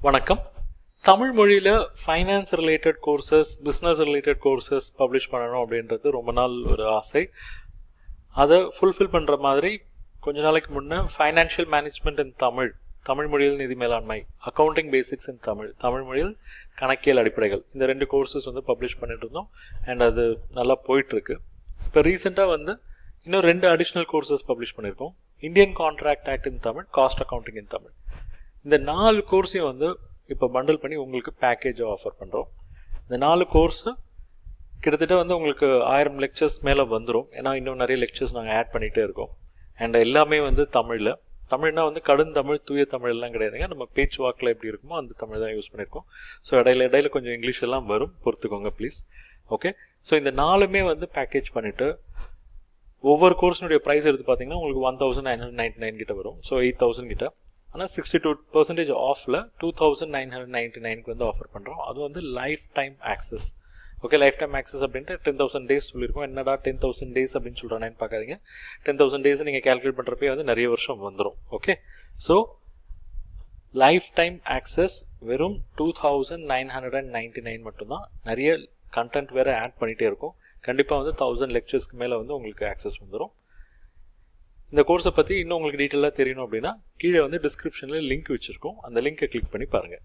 வணக்கம். தமிழ் மொழியில் finance related courses, business related courses publish பண்ணணும் அப்படின்றது ரொம்ப நாள் ஒரு ஆசை. அதை ஃபுல்ஃபில் பண்ணுற மாதிரி கொஞ்ச நாளைக்கு முன்னே ஃபைனான்ஷியல் மேனேஜ்மெண்ட் இன் தமிழ் மொழியில் நிதி மேலாண்மை, அக்கௌண்டிங் பேசிக்ஸ் இன் தமிழ் மொழியில் கணக்கியல் அடிப்படைகள், இந்த 2 கோர்சஸ் பப்ளிஷ் பண்ணிட்டு இருந்தோம். அண்ட் அது நல்லா போயிட்டுருக்கு. இப்போ ரீசெண்டாக இன்னும் 2 அடிஷ்னல் கோர்சஸ் பப்ளிஷ் பண்ணியிருக்கோம். Indian contract act in Tamil, cost accounting in Tamil. இந்த 4 கோர்ஸையும் இப்போ பண்டில் பண்ணி உங்களுக்கு பேக்கேஜாக ஆஃபர் பண்ணுறோம். இந்த 4 கோர்ஸு கிட்டத்தட்ட உங்களுக்கு 1000 லெக்சர்ஸ் மேலே வந்துடும். ஏன்னா இன்னும் நிறைய லெக்சர்ஸ் நாங்கள் ஆட் பண்ணிகிட்டே இருக்கோம். அண்ட் எல்லாமே தமிழ்னா கடுந்தமிழ், தூய தமிழ் எல்லாம் கிடையாதுங்க. நம்ம பேச்சு வாக்கில் எப்படி இருக்குமோ அந்த தமிழ் தான் யூஸ் பண்ணியிருக்கோம். ஸோ இடையில கொஞ்சம் இங்கிலீஷ் எல்லாம் வரும், பொறுத்துக்கோங்க ப்ளீஸ். ஓகே, ஸோ இந்த 4மே பேக்கேஜ் பண்ணிவிட்டு ஒவ்வொரு கோர்ஸினுடைய ப்ரைஸ் எடுத்து பார்த்தீங்கன்னா உங்களுக்கு 1999 கிட்ட வரும். ஸோ 8000 கிட்ட. ஆனால் 62% ஆஃபில் 2999 ஆஃபர் பண்ணுறோம். அது life time access. Okay, life time access அப்படின்ட்டு 10,000 டேஸ் சொல்லியிருக்கோம். என்னடா 10,000 டேஸ் அப்படின்னு சொல்கிறேன்னு பார்க்காதீங்க. 10,000 டேஸ் நீங்கள் கேல்குலேட் பண்ணுறப்பே நிறைய வருஷம் வந்துடும். Okay, so life time access வெறும் 2999 மட்டும்தான். நிறைய கண்டென்ட் வேறு ஆட் பண்ணிகிட்டே இருக்கும். கண்டிப்பாக 1000 லெக்சர்ஸ்க்கு மேலே உங்களுக்கு ஆக்சஸ் வந்துடும். இந்த கோர்ஸை பற்றி இன்னும் உங்களுக்கு டீட்டெயிலாக தெரியணும் அப்படின்னா கீழே டிஸ்கிரிப்ஷனில் லிங்க் வச்சுருக்கோம். அந்த லிங்கை கிளிக் பண்ணி பாருங்கள்.